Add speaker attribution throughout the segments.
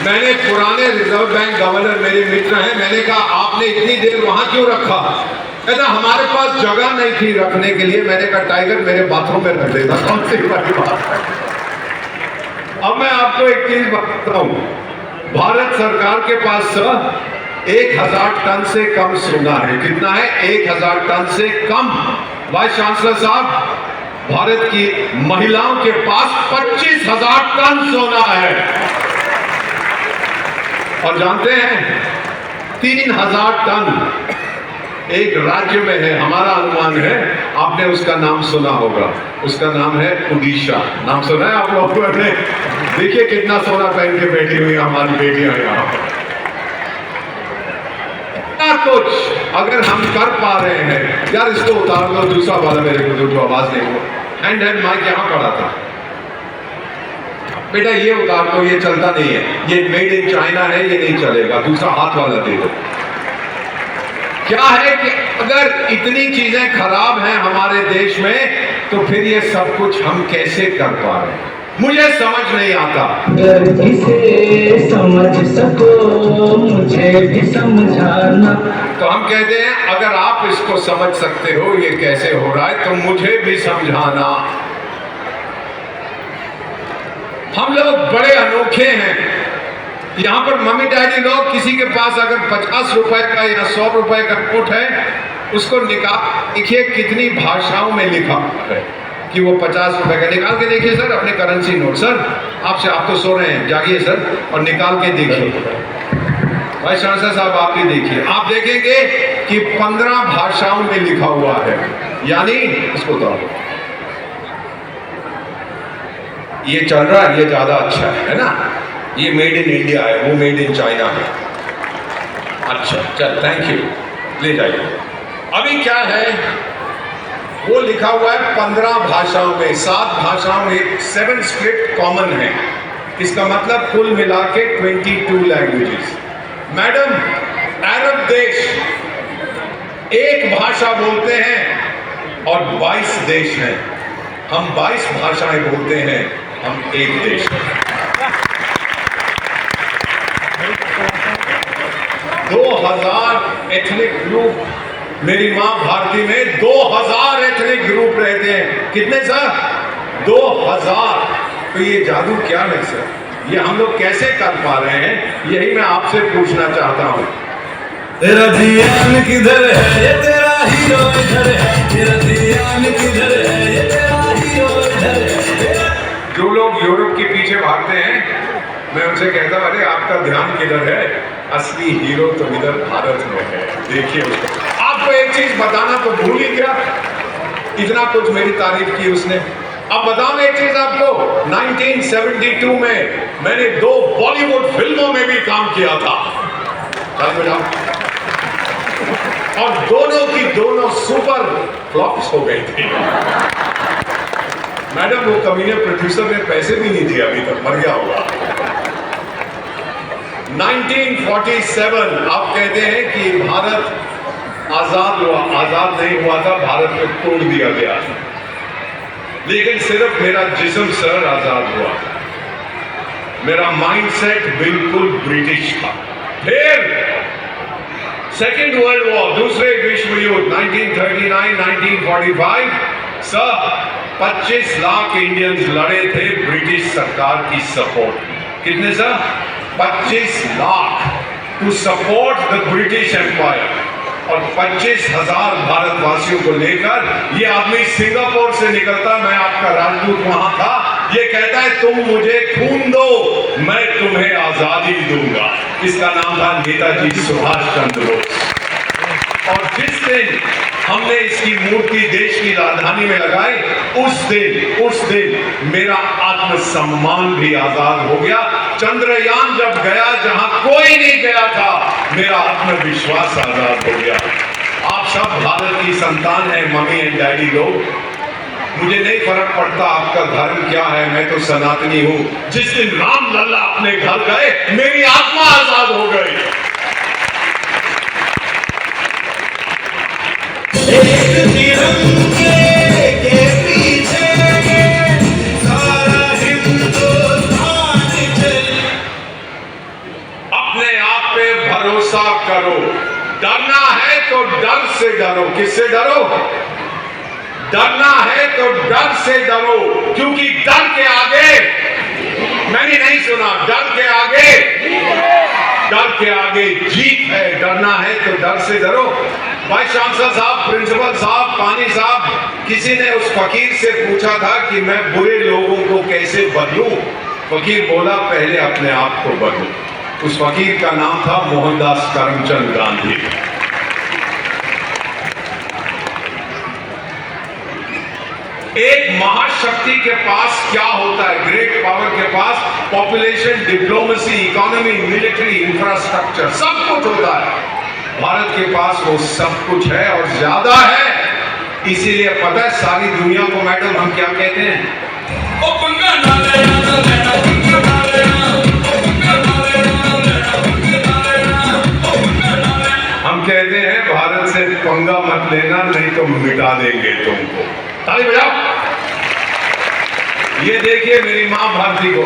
Speaker 1: मैंने पुराने reserve bank governor मेरे मित्र हैं, मैंने कहा आपने इतनी देर वहां क्यों रखा? कहता हमारे पास जगह नहीं थी रखने के लिए। मैंने कहा टाइगर मेरे बाथरूम में रख देता, कौन सी बड़ी बात है। अब मैं आपको एक चीज बताता हूं, भारत सरकार के पास 1000 टन से कम सोना है। कितना है? 1000 टन से कम। वाइस चांसलर साहब, भारत की महिलाओं के पास 25,000 टन सोना है। और जानते हैं 3000 टन एक राज्य में है। हमारा अनुमान है, आपने उसका नाम सुना होगा, उसका नाम है उड़ीसा। नाम सुना है आप लोगों ने? देखिए कितना सोना पहन के बैठी हुई हमारी बेटियां यहाँ पर। कुछ अगर हम कर पा रहे हैं, यार इसको उतार लो, दूसरा वाला मेरे को जो आवाज नहीं हो, हैंड माइक यहां पड़ा था, बेटा ये उतार दो, ये चलता नहीं है, ये मेड इन चाइना है, ये नहीं चलेगा, दूसरा हाथ वाला दे दो। क्या है कि अगर इतनी चीजें खराब हैं हमारे देश में, तो फिर ये सब कुछ हम कैसे कर पा रहे हैं? मुझे समझ नहीं आता।
Speaker 2: अगर इसे समझ सको मुझे भी समझाना।
Speaker 1: तो हम कहते हैं अगर आप इसको समझ सकते हो ये कैसे हो रहा है, तो मुझे भी समझाना। हम लोग बड़े अनोखे हैं। यहाँ पर मम्मी डैडी लोग, किसी के पास अगर 50 रुपए का या 100 रुपए का नोट है, उसको निकाल, देखिए कितनी भाषाओं में लिखा है कि वो 50 रुपए का। निकाल के देखिए सर अपने करेंसी नोट। सर आपसे, आप तो सो रहे हैं, जागिए सर और निकाल के देखिए। वाइस चांसलर साहब आप भी देखिए, आप देखेंगे कि 15 भाषाओं में लिखा हुआ है। यानी इसको तो ये चल रहा है, ये ज्यादा अच्छा है ना? ये मेड इन इंडिया है, वो मेड इन चाइना है। अच्छा चल, थैंक यू, ले जाइए। अभी क्या है, वो लिखा हुआ है 15 भाषाओं में, 7 भाषाओं में, 7 स्क्रिप्ट कॉमन है। इसका मतलब कुल मिला के 22 लैंग्वेजेस। मैडम, अरब देश एक भाषा बोलते हैं और 22 देश हैं। हम 22 भाषाएं बोलते हैं, हम एक देश हैं। 2000 एथनिक ग्रुप, मेरी मां भारती में 2000 एथनिक ग्रुप रहते हैं। कितने सर? 2000। तो ये जादू क्या है सर? ये हम लोग कैसे कर पा रहे हैं? यही मैं आपसे पूछना चाहता हूं।
Speaker 3: तेरा ध्यान किधर है, ये तेरा हीरो इधर है। तेरा ध्यान किधर है, ये तेरा हीरो इधर है।
Speaker 1: जो लोग यूरोप के पीछे भागते हैं, मैं उनसे कहता हूं अरे आपका ध्यान किधर है? असली हीरो तो इधर भारत में है, देखिए उसको। आपको एक चीज बताना तो भूल ही गया, इतना कुछ मेरी तारीफ की उसने। अब बताऊं एक चीज आपको, 1972 में मैंने 2 बॉलीवुड फिल्मों में भी काम किया था। और दोनों की दोनों सुपर फ्लॉप्स हो गई थी। मैडम वो कमीने प्रोड्यूसर ने पैसे भी नहीं दिए, अभी तक मर गया होगा। 1947 आप कहते हैं कि भारत आजाद हुआ, आजाद नहीं हुआ था, भारत को तोड़ दिया गया, लेकिन सिर्फ मेरा जिस्म सर आजाद हुआ, मेरा माइंडसेट बिल्कुल ब्रिटिश था। फिर सेकेंड वर्ल्ड वॉर, दूसरे विश्व युद्ध 1939, 1945, सर 25 लाख इंडियंस लड़े थे ब्रिटिश सरकार की सपोर्ट। कितने sir? 25 lakh to support the British empire. और 25,000 भारतवासियों को लेकर ये आदमी सिंगापुर से निकलता, मैं आपका राजदूत वहां था, ये कहता है तुम मुझे खून दो, मैं तुम्हें आजादी दूंगा। इसका नाम था नेताजी सुभाष चंद्र बोस। और जिस दिन हमने इसकी मूर्ति देश की राजधानी में लगाई, उस दिन मेरा आत्मसम्मान भी आजाद हो गया। चंद्रयान जब गया जहां कोई नहीं गया था, मेरा आत्मविश्वास आजाद हो गया। आप सब भारत की संतान हैं, मम्मी एंड डैडी लोग। मुझे नहीं फर्क पड़ता आपका धर्म क्या है, मैं तो सनातनी हूं। जिस दिन राम लल्ला अपने घर गए, मेरी आत्मा आजाद हो गई। भरोसा करो, डरना है तो डर से डरो। किससे डरो? डरना है तो डर से डरो, क्योंकि डर के आगे, मैंने नहीं सुना, डर के आगे जीत है। डरना है तो डर से डरो। वाइस चांसलर साहब, प्रिंसिपल साहब, पानी साहब, किसी ने उस फकीर से पूछा था कि मैं बुरे लोगों को कैसे बदलूं? फकीर बोला, पहले अपने आप को बदलो। उस फकीर का नाम था मोहनदास करमचंद गांधी। एक महाशक्ति के पास क्या होता है? ग्रेट पावर के पास population, diplomacy, economy, military, infrastructure, सब कुछ होता है। भारत के पास वो सब कुछ है और ज्यादा है। इसीलिए पता है सारी दुनिया को मैडम हम क्या कहते हैं?
Speaker 3: ओ पंगा ना लेना, ना लेना, पंगा ना लेना, ओ पंगा ना लेना, ना लेना, पंगा ना लेना, ओ पंगा ना लेना।
Speaker 1: हम कहते हैं भारत से पंगा मत लेना, नहीं तो मिटा देंगे तुमको। ताली बजाओ। ये देखिए मेरी मां भारती को,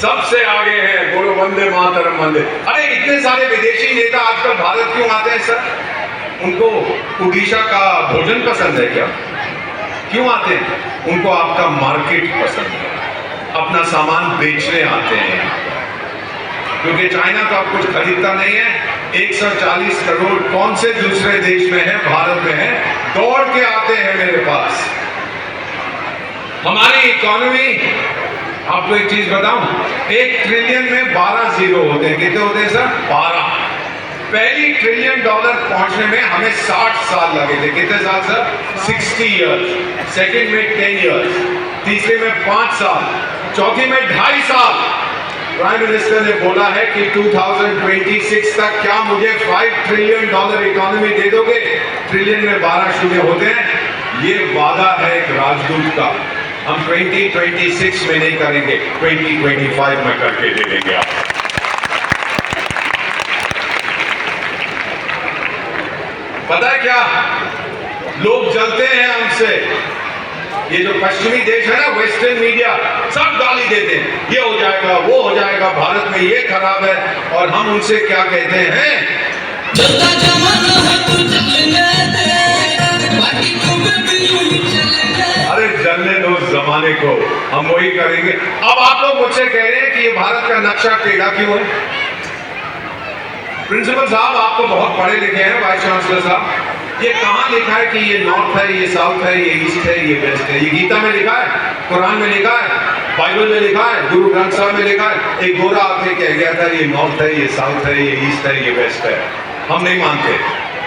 Speaker 1: सबसे आगे है, बोलो वंदे मातरम, वंदे। अरे इतने सारे विदेशी नेता आजकल भारत क्यों आते हैं सर? उनको उड़ीसा का भोजन पसंद है क्या? क्यों आते हैं? उनको आपका मार्केट पसंद है, अपना सामान बेचने आते हैं। क्योंकि चाइना तो आप कुछ खरीदता नहीं है। 140 करोड़ कौन से दूसरे देश में है? भारत में है। दौड़ के आते हैं मेरे पास। हमारी इकोनॉमी, आपको एक चीज बताऊं, 1 ट्रिलियन में 12 जीरो होते हैं। कितने होते हैं सर? 12। पहली $1 ट्रिलियन पहुंचने में हमें 60 साल लगे थे। कितने साल सर? 60 इयर्स। सेकंड में 10 इयर्स, तीसरे में 5 साल, चौथी में 2.5 साल। प्राइम मिनिस्टर ने बोला है कि 2026 तक क्या मुझे $5 ट्रिलियन इकोनॉमी दे दोगे? ट्रिलियन में 12 शून्य होते हैं। ये वादा है एक राजदूत का। हम 2026 में नहीं करेंगे, 2025 में करके दे देंगे आप। पता है क्या, लोग जलते हैं हमसे। ये जो पश्चिमी देश है ना, वेस्टर्न मीडिया, सब गाली देते हैं, ये हो जाएगा, वो हो जाएगा, भारत में ये खराब है। और हम उनसे क्या कहते हैं?
Speaker 3: चलता जमाना है तो चलने दे, बाकी को भी यूं ही चलने दे।
Speaker 1: अरे जलने दो जमाने को, हम वही करेंगे। अब आप लोग मुझसे कह रहे हैं कि ये भारत का नक्शा टेढ़ा क्यों है? प्रिंसिपल साहब, आप तो बहुत पढ़े लिखे हैं, वाइस चांसलर साहब, ये कहाँ लिखा है कि ये नॉर्थ है, ये साउथ है, ये ईस्ट है, ये वेस्ट है? ये गीता में लिखा है, कुरान में लिखा है, बाइबल में लिखा है, गुरु ग्रंथ साहब में लिखा है। एक गोरा आके कह गया था ये नॉर्थ है, ये साउथ है, ये ईस्ट है, ये वेस्ट है। हम नहीं मानते।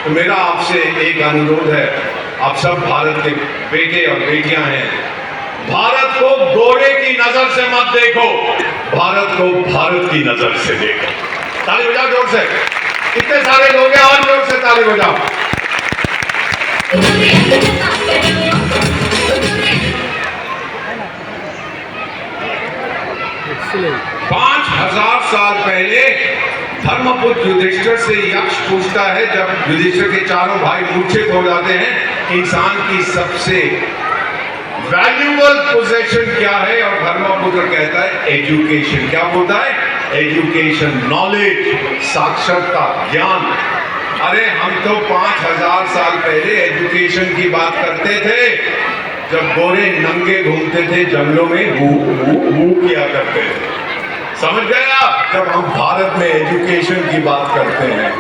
Speaker 1: तो मेरा आपसे एक अनुरोध है, आप सब भारत के बेटे और बेटियां हैं, भारत को गोरे की नजर से मत देखो, भारत को भारत की नजर से देखो। ताली बजाओ जोर से। इतने सारे लोग हैं, और जोर से ताली बजाओ। 5000 साल पहले धर्मपुत्र युधिष्ठिर से यक्ष पूछता है, जब युधिष्ठिर के चारों भाई मूर्छित हो जाते हैं, इंसान की सबसे वैल्यूएबल पोजेशन क्या है? और धर्मपुत्र कहता है एजुकेशन। क्या बोलता है? एजुकेशन, नॉलेज, साक्षरता, ज्ञान। अरे हम तो 5000 साल पहले एजुकेशन की बात करते थे, जब गोरे नंगे घूमते थे जंगलों में, वो किया करते थे। समझ गए आप? जब हम भारत में एजुकेशन की बात करते हैं,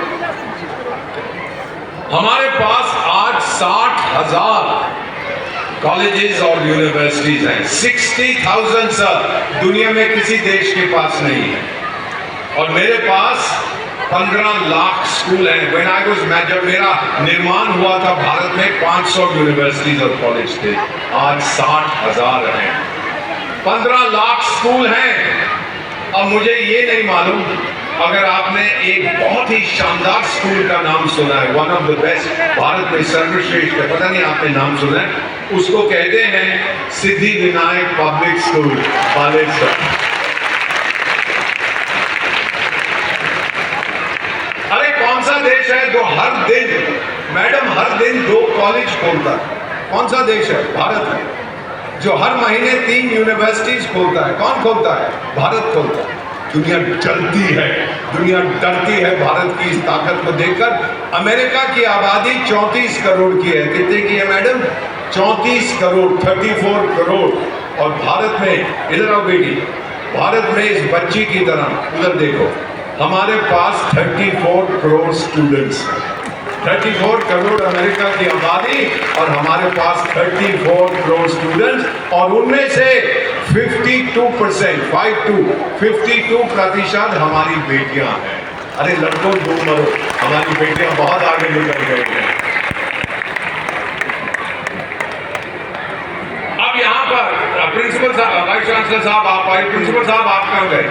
Speaker 1: हमारे पास आज 60,000 कॉलेजेस और यूनिवर्सिटीज हैं। 60,000 सर, दुनिया में किसी देश के पास नहीं है। और मेरे पास 15 लाख स्कूल हैं। When I was, जब मेरा निर्माण हुआ था भारत में 500 यूनिवर्सिटीज और कॉलेज थे, आज 60,000 हैं। 15 लाख स्कूल हैं। अब मुझे ये नहीं मालूम, अगर आपने एक बहुत ही शानदार स्कूल का नाम सुना है, one of the best, Bharat में सर्वश्रेष्ठ है, पता नहीं आपने नाम सुना है, उसको कहते हैं सिद्धि विनायक पब्लिक स्कूल, बालेश्वर। अरे कौन सा देश है जो हर दिन, मैडम, हर दिन 2 कॉलेज खोलता है? कौन सा देश है? भारत है। जो हर महीने 3 यूनिवर्सिटीज खोलता है। कौन खोलता है? भारत खोलता है। दुनिया जलती है, दुनिया डरती है भारत की इस ताकत को देखकर। अमेरिका की आबादी 34 करोड़ की है। कितने की है मैडम? 34 करोड़, 34 करोड़। और भारत में, इधर आओ बेटी, भारत में इस बच्ची की तरह उधर देखो, हमारे पास 34 करोड़ स्टूडेंट्स हैं। 34 करोड़ अमेरिका की आबादी और हमारे पास 34 करोड़ स्टूडेंट्स, और उनमें से 52% हमारी बेटियां हैं। अरे लड़कों दूर मरो, हमारी बेटियां बहुत आगे निकल गई हैं। अब यहां पर प्रिंसिपल साहब, वाइस चांसलर साहब आप आए। प्रिंसिपल साहब आप कहां गए?